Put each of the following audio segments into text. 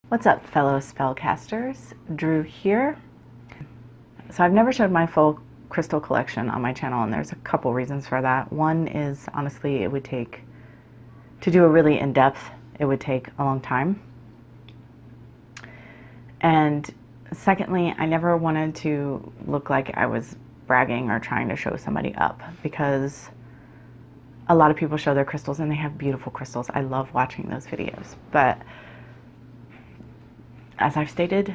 What's up, fellow spellcasters? Drew here. So I've never showed my full crystal collection on my channel, and there's a couple reasons for that. One is, honestly, it would take, to do a really in-depth, it would take a long time. And secondly, I never wanted to look like I was bragging or trying to show somebody up, because a lot of people show their crystals and they have beautiful crystals. I love watching those videos, but as I've stated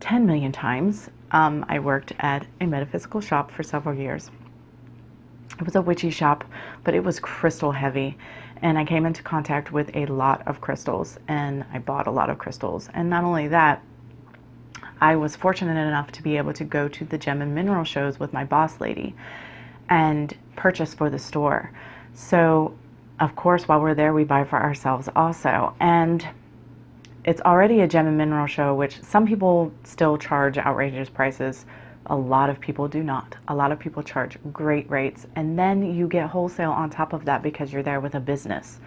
10 million times, I worked at a metaphysical shop for several years. It was a witchy shop, but it was crystal heavy. And I came into contact with a lot of crystals, and I bought a lot of crystals. And not only that, I was fortunate enough to be able to go to the gem and mineral shows with my boss lady and purchase for the store. So, of course, while we're there, we buy for ourselves also. And it's already a gem and mineral show, which some people still charge outrageous prices. A lot of people do not. A lot of people charge great rates, and then you get wholesale on top of that because you're there with a business.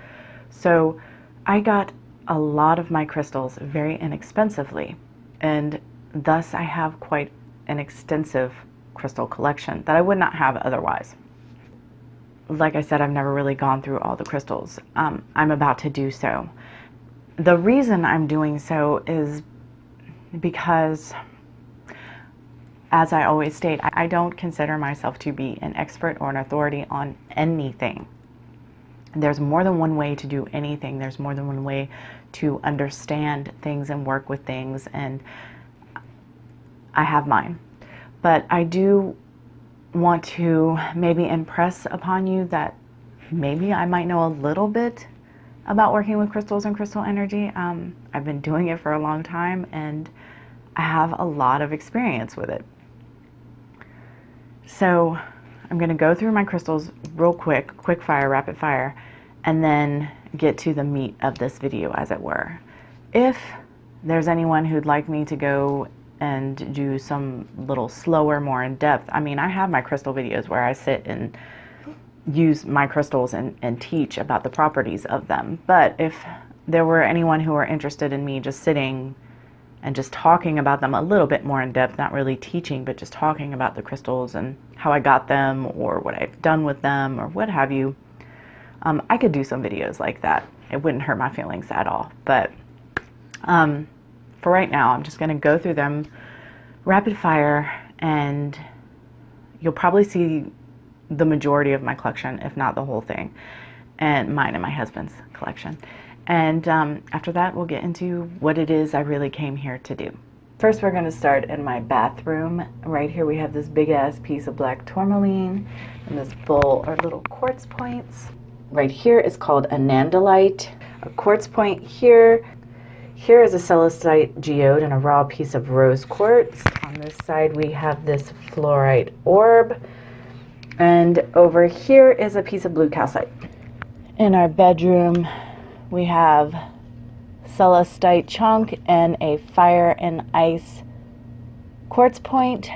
So I got a lot of my crystals very inexpensively, and thus I have quite an extensive crystal collection that I would not have otherwise. Like I said, I've never really gone through all the crystals. I'm about to do so. The reason I'm doing so is because, as I always state, I don't consider myself to be an expert or an authority on anything. There's more than one way to do anything. There's more than one way to understand things and work with things, and I have mine. But I do want to maybe impress upon you that maybe I might know a little bit about working with crystals and crystal energy. I've been doing it for a long time, and I have a lot of experience with it. So I'm going to go through my crystals real quick fire, rapid fire, and then get to the meat of this video, as it were. If there's anyone who'd like me to go and do some little slower, more in-depth, I mean, I have my crystal videos where I sit and use my crystals and teach about the properties of them. But if there were anyone who were interested in me just sitting and just talking about them a little bit more in depth, not really teaching, but just talking about the crystals and how I got them or what I've done with them or what have you, I could do some videos like that. It wouldn't hurt my feelings at all. But for right now, I'm just going to go through them rapid fire, and you'll probably see the majority of my collection, if not the whole thing, and mine and my husband's collection. And after that, we'll get into what it is I really came here to do. First, we're going to start in my bathroom. Right here we have this big ass piece of black tourmaline, and this bowl are little quartz points. Right here is called a nandalite. A quartz point here. Here is a celestite geode and a raw piece of rose quartz. On this side we have this fluorite orb. And over here is a piece of blue calcite. In our bedroom, we have celestite chunk and a fire and ice quartz point.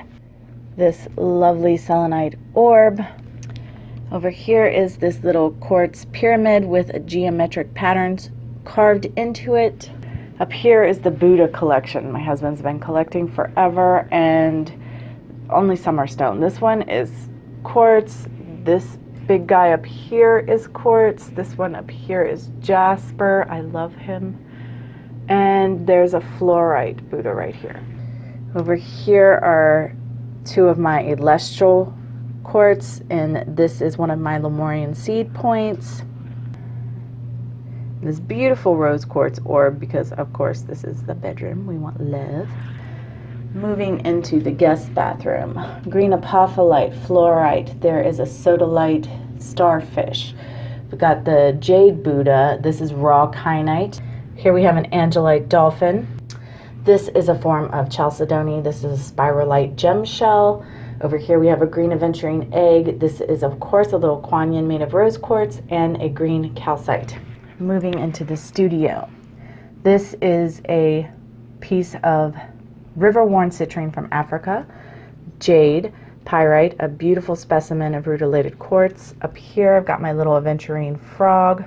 This lovely selenite orb. Over here is this little quartz pyramid with a geometric patterns carved into it. Up here is the Buddha collection. My husband's been collecting forever, and only some are stone. This one is quartz. This big guy up here is quartz. This one up here is jasper. I love him. And there's a fluorite Buddha right here. Over here are two of my celestial quartz, and this is one of my Lemurian seed points. This beautiful rose quartz orb, because of course this is the bedroom. We want love. Moving into the guest bathroom, green apophyllite, fluorite. There is a sodalite starfish. We've got the jade Buddha. This is raw kyanite. Here we have an angelite dolphin. This is a form of chalcedony. This is a spiralite gem shell. Over here we have a green aventurine egg. This is of course a little Kuan made of rose quartz and a green calcite. Moving into the studio. This is a piece of river-worn citrine from Africa, jade, pyrite, a beautiful specimen of rutilated quartz. Up here I've got my little aventurine frog.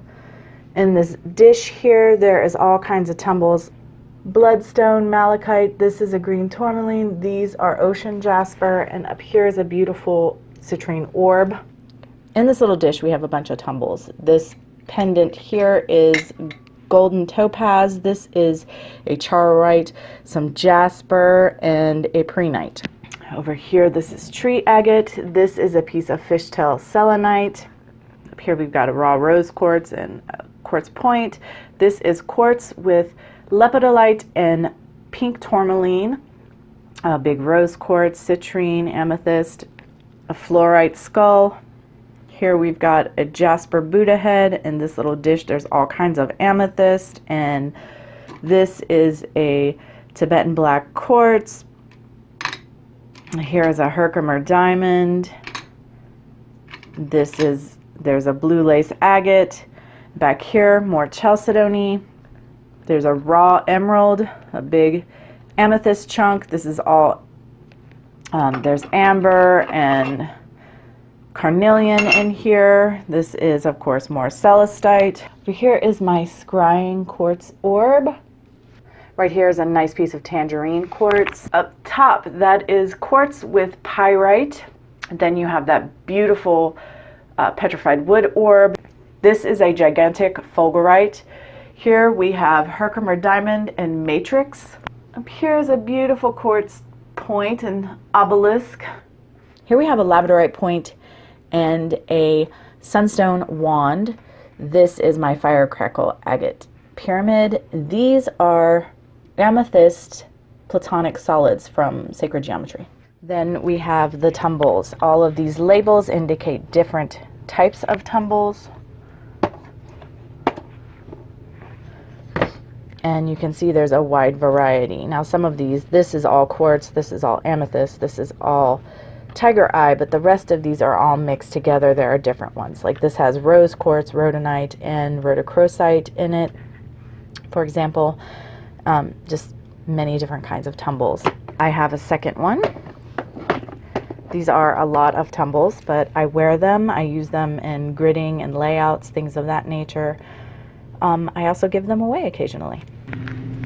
In this dish here there is all kinds of tumbles bloodstone malachite. This is a green tourmaline. These are ocean jasper, and up here is a beautiful citrine orb. In this little dish we have a bunch of tumbles. This pendant here is golden topaz. This is a charoite, some jasper, and a prehnite. Over here this is tree agate. This is a piece of fishtail selenite. Up here we've got a raw rose quartz and quartz point. This is quartz with lepidolite and pink tourmaline, a big rose quartz, citrine, amethyst, a fluorite skull. Here we've got a jasper Buddha head. In this little dish there's all kinds of amethyst, and this is a Tibetan black quartz. Here is a Herkimer diamond. There's a blue lace agate. Back here, more chalcedony. There's a raw emerald, a big amethyst chunk. This is all, there's amber and carnelian in here. This is, of course, more celestite. Here is my scrying quartz orb. Right here is a nice piece of tangerine quartz. Up top, that is quartz with pyrite. Then you have that beautiful petrified wood orb. This is a gigantic fulgurite. Here we have Herkimer diamond and matrix. Up here is a beautiful quartz point and obelisk. Here we have a labradorite point and a sunstone wand. This is my firecrackle agate pyramid. These are amethyst platonic solids from sacred geometry. Then we have the tumbles. All of these labels indicate different types of tumbles. And you can see there's a wide variety. Now some of these, this is all quartz, this is all amethyst, this is all tiger eye, but the rest of these are all mixed together. There are different ones. Like this has rose quartz, rhodonite, and rhodochrosite in it, for example. Just many different kinds of tumbles. I have a second one. These are a lot of tumbles, but I wear them. I use them in gridding and layouts, things of that nature. I also give them away occasionally.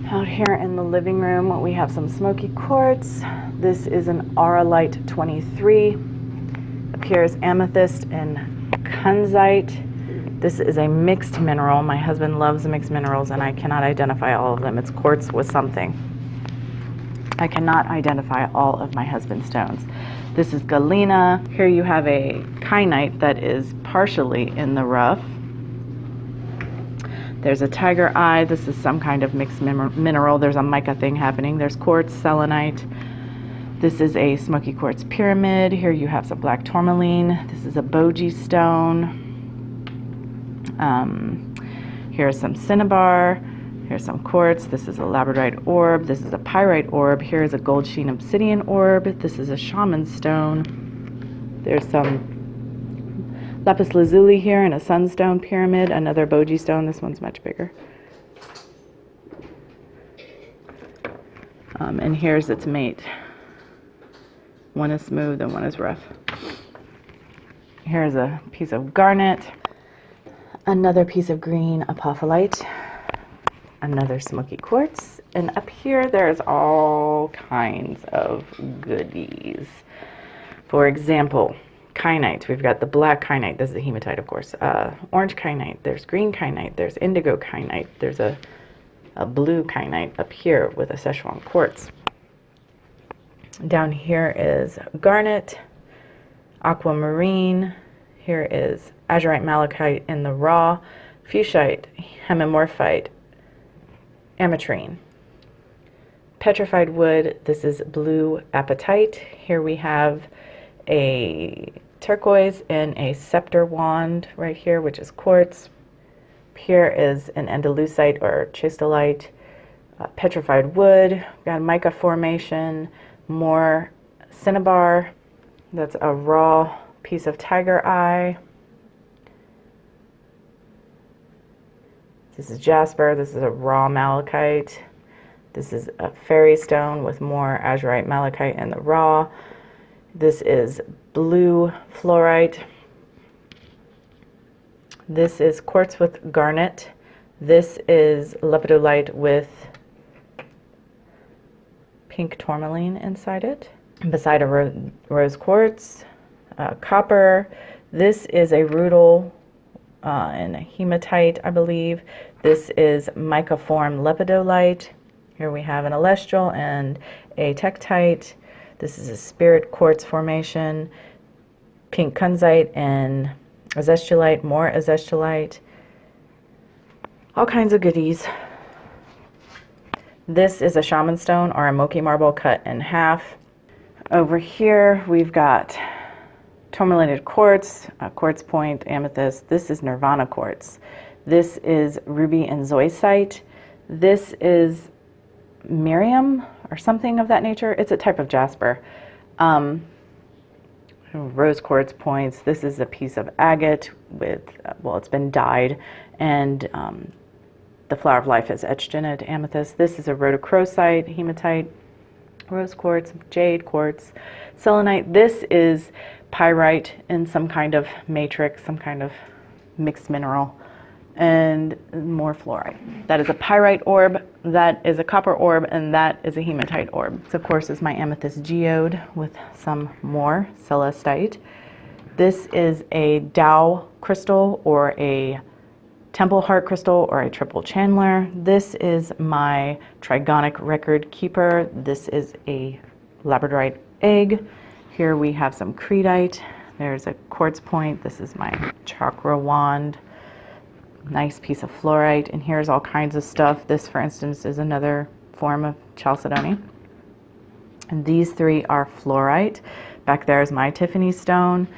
Out here in the living room, we have some smoky quartz. This is an Auralite 23. Up here is amethyst and kunzite. This is a mixed mineral. My husband loves mixed minerals, and I cannot identify all of them. It's quartz with something. I cannot identify all of my husband's stones. This is galena. Here you have a kyanite that is partially in the rough. There's a tiger eye. This is some kind of mixed mineral. There's a mica thing happening. There's quartz, selenite. This is a smoky quartz pyramid. Here you have some black tourmaline. This is a bogie stone. Here's some cinnabar. Here's some quartz. This is a labradorite orb. This is a pyrite orb. Here is a gold sheen obsidian orb. This is a shaman stone. There's some lapis lazuli here and a sunstone pyramid. Another bogie stone. This one's much bigger. And here's its mate. One is smooth and one is rough. Here's a piece of garnet. Another piece of green apophyllite. Another smoky quartz. And up here there's all kinds of goodies. For example, kyanite. We've got the black kyanite. This is a hematite, of course. Orange kyanite. There's green kyanite. There's indigo kyanite. There's a blue kyanite up here with a Szechuan quartz. Down here is garnet, aquamarine. Here is azurite malachite in the raw, fuchsite, hemimorphite, ametrine. Petrified wood. This is blue apatite. Here we have a turquoise and a scepter wand right here, which is quartz. Here is an andalusite or chistolite, petrified wood. We've got mica formation, more cinnabar. That's a raw piece of tiger eye. This is jasper. This is a raw malachite. This is a fairy stone with more azurite malachite in the raw. This is blue fluorite. This is quartz with garnet. This is lepidolite with pink tourmaline inside it. Beside a rose quartz, copper. This is a rutile and a hematite, I believe. This is mica-form lepidolite. Here we have an celestial and a tektite. This is a spirit quartz formation. Pink kunzite and azestulite, more azestulite. All kinds of goodies. This is a shaman stone or a Moki marble cut in half. Over here we've got tourmalinated quartz, quartz point, amethyst. This is nirvana quartz. This is ruby and zoisite. This is miriam or something of that nature. It's a type of jasper. Rose quartz points. This is a piece of agate with, well, it's been dyed, and the flower of life is etched in it, amethyst. This is a rhodochrosite, hematite, rose quartz, jade quartz, selenite. This is pyrite in some kind of matrix, some kind of mixed mineral, and more fluorite. That is a pyrite orb, that is a copper orb, and that is a hematite orb. This, of course, is my amethyst geode with some more celestite. This is a Tao crystal or a temple heart crystal or a triple chandler. This is my trigonic record keeper. This is a labradorite egg. Here we have some creedite. There's a quartz point. This is my chakra wand. Nice piece of fluorite. And here's all kinds of stuff. This, for instance, is another form of chalcedony. And these three are fluorite. Back there is my Tiffany stone.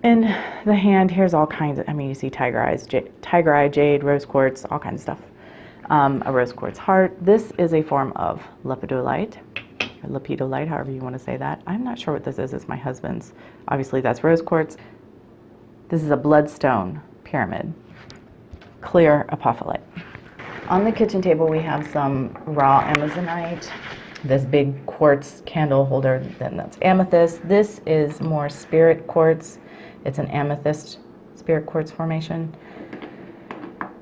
In the hand, here's all kinds of, I mean, you see tiger eye, jade, rose quartz, all kinds of stuff. A rose quartz heart. This is a form of lepidolite, or lepidolite, however you want to say that. I'm not sure what this is. It's my husband's. Obviously, that's rose quartz. This is a bloodstone pyramid, clear apophyllite. On the kitchen table, we have some raw amazonite. This big quartz candle holder, then that's amethyst. This is more spirit quartz. It's an amethyst spirit quartz formation.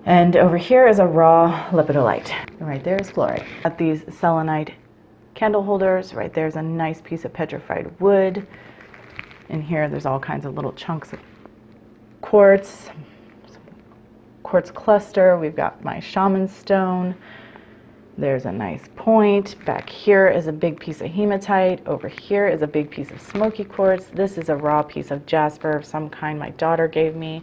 And over here is a raw lepidolite. And right there is fluorite. Got these selenite candle holders. Right there's a nice piece of petrified wood. In here there's all kinds of little chunks of quartz. Quartz cluster. We've got my shaman stone. There's a nice point. Back here is a big piece of hematite. Over here is a big piece of smoky quartz. This is a raw piece of jasper of some kind my daughter gave me.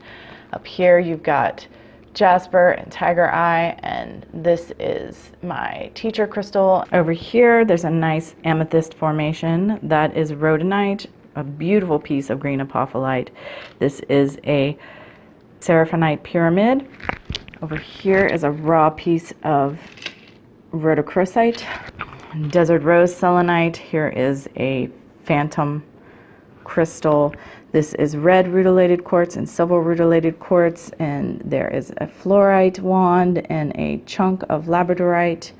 Up here you've got jasper and tiger eye, and this is my teacher crystal. Over here there's a nice amethyst formation. That is rhodonite, a beautiful piece of green apophyllite. This is a seraphinite pyramid. Over here is a raw piece of rhodochrosite, desert rose selenite. Here is a phantom crystal. This is red rutilated quartz and silver rutilated quartz, and there is a fluorite wand and a chunk of labradorite,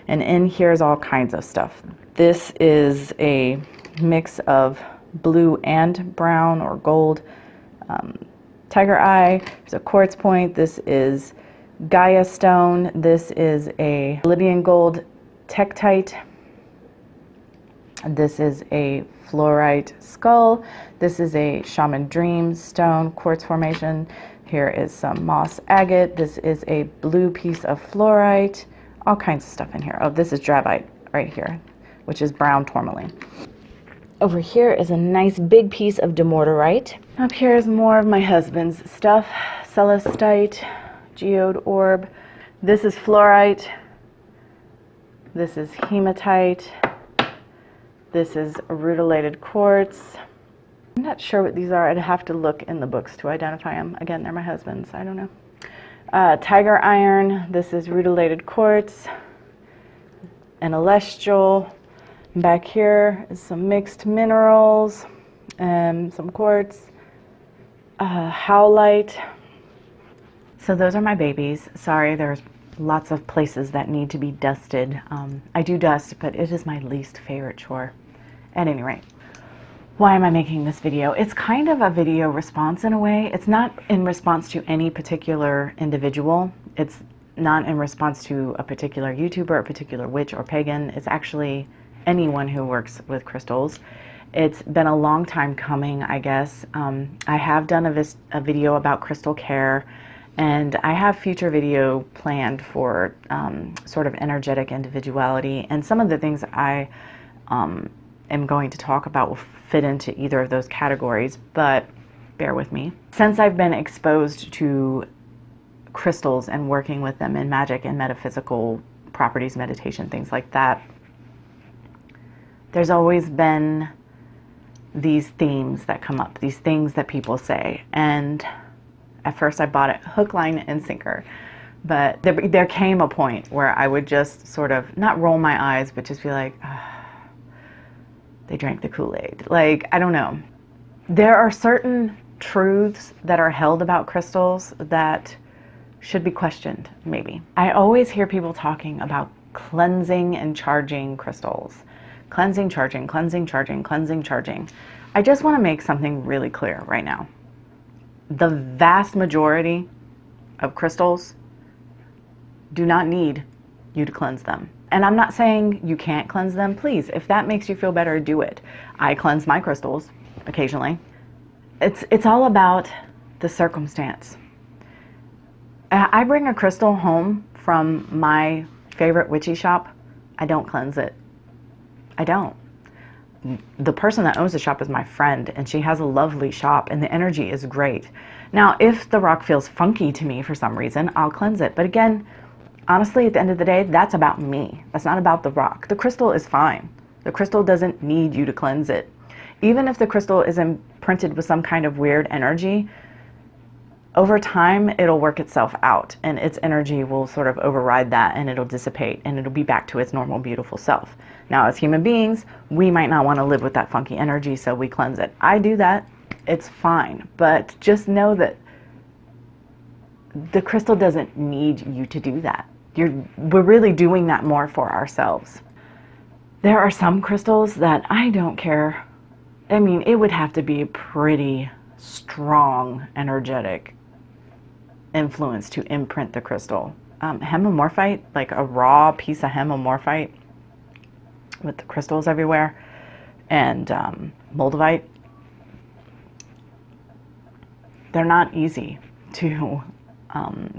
and in here is all kinds of stuff. This is a mix of blue and brown or gold tiger eye. There's a quartz point. This is Gaia stone. This is a Libyan gold tektite. This is a fluorite skull. This is a shaman dream stone quartz formation. Here is some moss agate. This is a blue piece of fluorite. All kinds of stuff in here. Oh, this is dravite right here, which is brown tourmaline. Over here is a nice big piece of dumortierite. Up here is more of my husband's stuff. Celestite, geode orb. This is fluorite. This is hematite. This is rutilated quartz. I'm not sure what these are. I'd have to look in the books to identify them. Again, they're my husband's. I don't know. Tiger iron. This is rutilated quartz. An celestial. Back here is some mixed minerals and some quartz. Howlite. So those are my babies. Sorry, there's lots of places that need to be dusted. I do dust, but it is my least favorite chore. At any rate, why am I making this video? It's kind of a video response in a way. It's not in response to any particular individual. It's not in response to a particular YouTuber, a particular witch or pagan. It's actually anyone who works with crystals. It's been a long time coming, I guess. I have done a video about crystal care, and I have future video planned for sort of energetic individuality, and some of the things I am going to talk about will fit into either of those categories, but bear with me. Since I've been exposed to crystals and working with them in magic and metaphysical properties, meditation, things like that, there's always been these themes that come up, these things that people say. And at first I bought it hook, line, and sinker. But there came a point where I would just sort of, not roll my eyes, but just be like, they drank the Kool-Aid. Like, I don't know. There are certain truths that are held about crystals that should be questioned, maybe. I always hear people talking about cleansing and charging crystals. Cleansing, charging, cleansing, charging, cleansing, charging. I just want to make something really clear right now. The vast majority of crystals do not need you to cleanse them. And I'm not saying you can't cleanse them. Please, if that makes you feel better, do it. I cleanse my crystals occasionally. It's all about the circumstance. I bring a crystal home from my favorite witchy shop. I don't cleanse it. I don't. The person that owns the shop is my friend, and she has a lovely shop, and the energy is great. Now, if the rock feels funky to me for some reason, I'll cleanse it. But again, honestly, at the end of the day, that's about me. That's not about the rock. The crystal is fine. The crystal doesn't need you to cleanse it. Even if the crystal is imprinted with some kind of weird energy, over time, it'll work itself out, and its energy will sort of override that, and it'll dissipate, and it'll be back to its normal, beautiful self. Now, as human beings, we might not want to live with that funky energy, so we cleanse it. I do that. It's fine. But just know that the crystal doesn't need you to do that. We're really doing that more for ourselves. There are some crystals that I don't care. I mean, it would have to be a pretty strong, energetic influence to imprint the crystal. Hemimorphite, like a raw piece of hemimorphite with the crystals everywhere, and moldavite, they're not easy to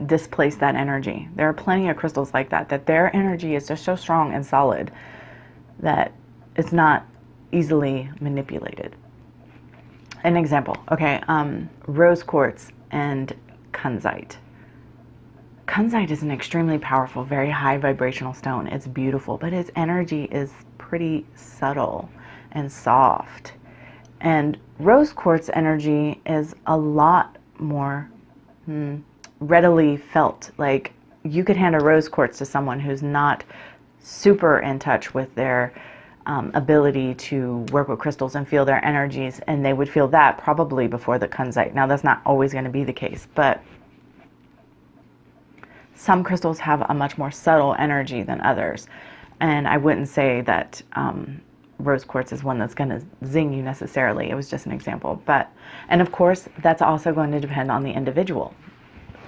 displace that energy. There are plenty of crystals like that their energy is just so strong and solid that it's not easily manipulated. An example, okay, rose quartz and kunzite. Kunzite is an extremely powerful, very high vibrational stone. It's beautiful, but its energy is pretty subtle and soft. And rose quartz energy is a lot more readily felt. Like, you could hand a rose quartz to someone who's not super in touch with their ability to work with crystals and feel their energies, and they would feel that probably before the kunzite. Now, that's not always going to be the case, but some crystals have a much more subtle energy than others, and I wouldn't say that rose quartz is one that's going to zing you necessarily. It was just an example. And of course, that's also going to depend on the individual.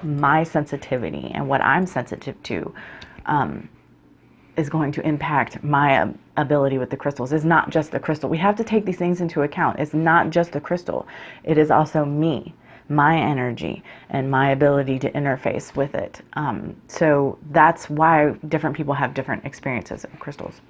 My sensitivity and what I'm sensitive to is going to impact my ability with the crystals. It's not just the crystal. We have to take these things into account. It's not just the crystal. It is also me, my energy, and my ability to interface with it. So that's why different people have different experiences of crystals.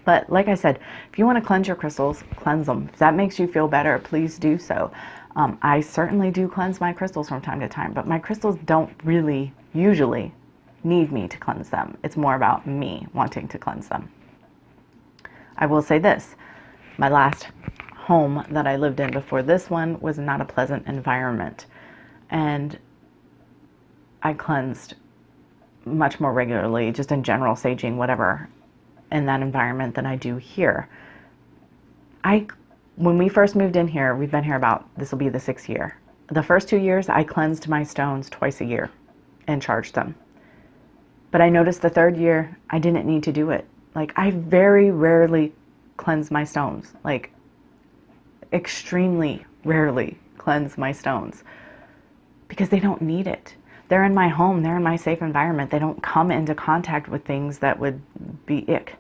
But like I said, if you want to cleanse your crystals, cleanse them. If that makes you feel better, please do so. I certainly do cleanse my crystals from time to time, but my crystals don't really usually need me to cleanse them. It's more about me wanting to cleanse them. I will say this, my last home that I lived in before this one was not a pleasant environment, and I cleansed much more regularly, just in general, saging, whatever, in that environment than I do here. When we first moved in here, we've been here this will be the 6th year. The first 2 years, I cleansed my stones twice a year and charged them. But I noticed the 3rd year, I didn't need to do it. Like, I very rarely cleanse my stones. Like, extremely rarely cleanse my stones. Because they don't need it. They're in my home. They're in my safe environment. They don't come into contact with things that would be ick.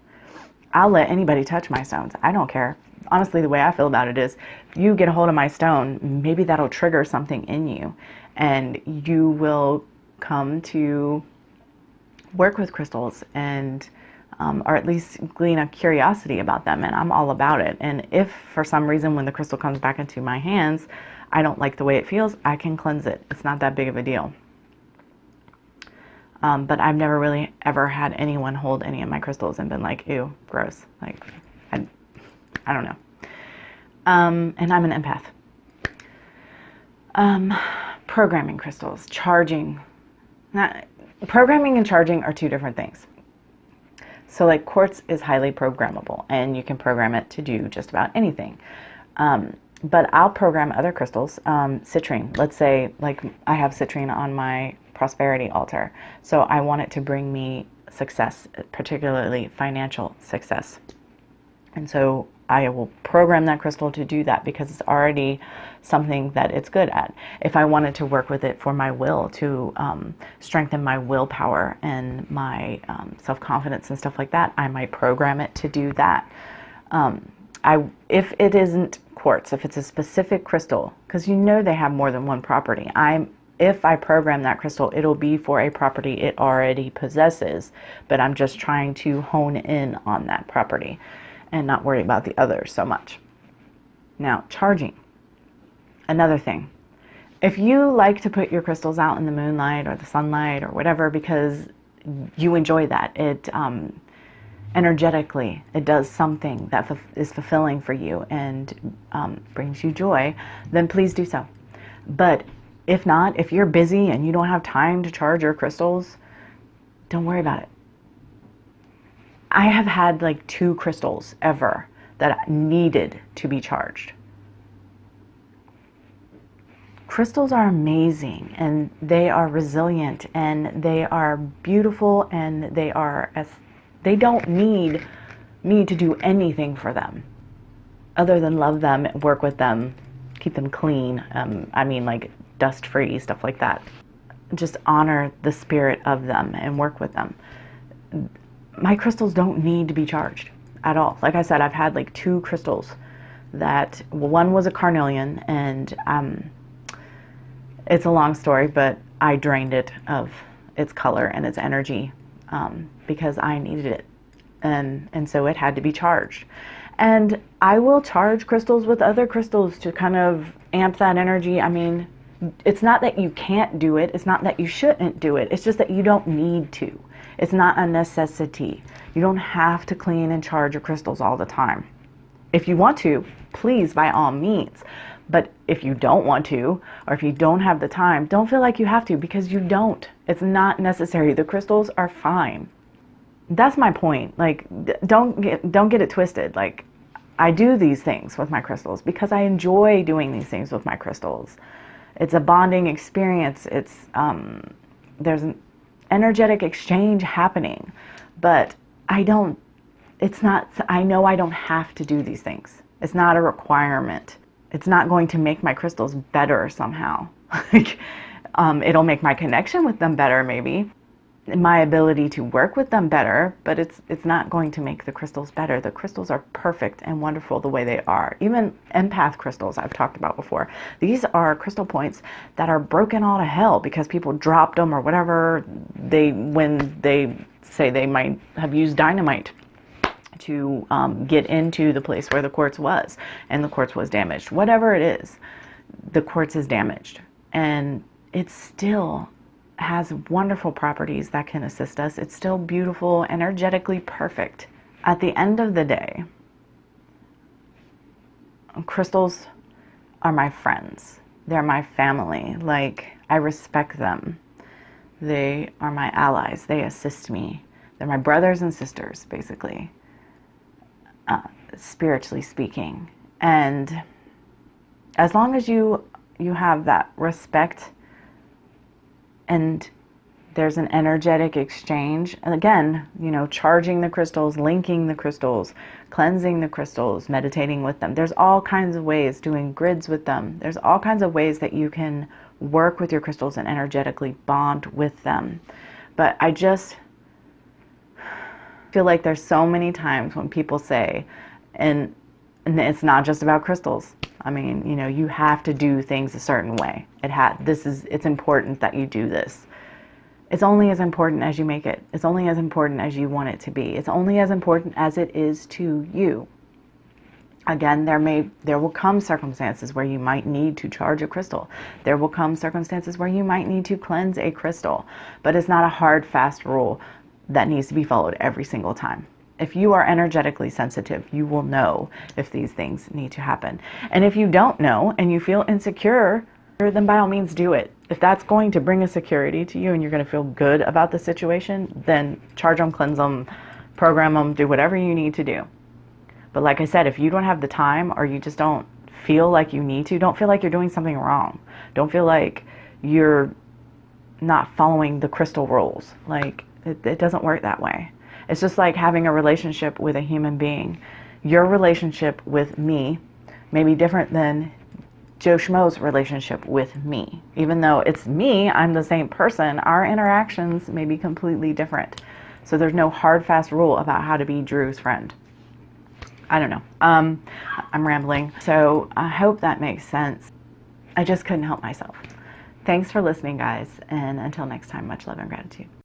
I'll let anybody touch my stones. I don't care. Honestly, the way I feel about it is, if you get a hold of my stone, maybe that'll trigger something in you, and you will come to work with crystals, and or at least glean a curiosity about them, and I'm all about it. And if for some reason when the crystal comes back into my hands, I don't like the way it feels, I can cleanse it. It's not that big of a deal. But I've never really ever had anyone hold any of my crystals and been like, ew, gross. Like, I don't know. And I'm an empath. Programming crystals, charging. Programming and charging are two different things. So like quartz is highly programmable, and you can program it to do just about anything. But I'll program other crystals, citrine. Let's say like I have citrine on my prosperity altar. So I want it to bring me success, particularly financial success. And so I will program that crystal to do that because it's already something that it's good at. If I wanted to work with it for my will, to strengthen my willpower and my self-confidence and stuff like that, I might program it to do that. If it isn't quartz, if it's a specific crystal, because you know they have more than one property, if I program that crystal, it'll be for a property it already possesses, but I'm just trying to hone in on that property and not worry about the others so much. Now, charging. Another thing. If you like to put your crystals out in the moonlight or the sunlight or whatever because you enjoy that, it energetically, it does something that is fulfilling for you and brings you joy, then please do so. But if not, if you're busy and you don't have time to charge your crystals, don't worry about it. I have had like 2 crystals ever that needed to be charged. Crystals are amazing, and they are resilient, and they are beautiful, and they don't need me to do anything for them other than love them, work with them, keep them clean. I mean, like dust free, stuff like that. Just honor the spirit of them and work with them. My crystals don't need to be charged at all. Like I said, I've had like 2 crystals that, one was a carnelian, and it's a long story, but I drained it of its color and its energy because I needed it. And so it had to be charged. And I will charge crystals with other crystals to kind of amp that energy. I mean, it's not that you can't do it. It's not that you shouldn't do it. It's just that you don't need to. It's not a necessity. You don't have to clean and charge your crystals all the time. If you want to, please, by all means. But if you don't want to, or if you don't have the time, don't feel like you have to, because you don't. It's not necessary. The crystals are fine. That's my point. Like, don't get it twisted. Like, I do these things with my crystals because I enjoy doing these things with my crystals. It's a bonding experience. It's there's an energetic exchange happening, but I know I don't have to do these things. It's not a requirement. It's not going to make my crystals better somehow. It'll make my connection with them better, maybe, my ability to work with them better, but it's not going to make the crystals better. The crystals are perfect and wonderful the way they are. Even empath crystals I've talked about before. These are crystal points that are broken all to hell because people dropped them or whatever. When they say they might have used dynamite to get into the place where the quartz was, and the quartz was damaged. Whatever it is, the quartz is damaged, and it still has wonderful properties that can assist us. It's still beautiful, energetically perfect. At the end of the day, crystals are my friends. They're my family. Like, I respect them. They are my allies. They assist me. They're my brothers and sisters, basically, spiritually speaking. And as long as you have that respect, and there's an energetic exchange, and again, charging the crystals, linking the crystals, cleansing the crystals, meditating with them. There's all kinds of ways, doing grids with them. There's all kinds of ways that you can work with your crystals and energetically bond with them. But I feel like there's so many times when people say, and it's not just about crystals. I mean, you know, you have to do things a certain way. It's important that you do this. It's only as important as you make it. It's only as important as you want it to be. It's only as important as it is to you. Again, there will come circumstances where you might need to charge a crystal. There will come circumstances where you might need to cleanse a crystal, but it's not a hard, fast rule that needs to be followed every single time. If you are energetically sensitive, you will know if these things need to happen. And if you don't know and you feel insecure, then by all means do it. If that's going to bring a security to you and you're going to feel good about the situation, then charge them, cleanse them, program them, do whatever you need to do. But like I said, if you don't have the time or you just don't feel like you need to, don't feel like you're doing something wrong. Don't feel like you're not following the crystal rules. Like, it doesn't work that way. It's just like having a relationship with a human being. Your relationship with me may be different than Joe Schmo's relationship with me. Even though it's me, I'm the same person, our interactions may be completely different. So there's no hard, fast rule about how to be Drew's friend. I don't know. I'm rambling. So I hope that makes sense. I just couldn't help myself. Thanks for listening, guys. And until next time, much love and gratitude.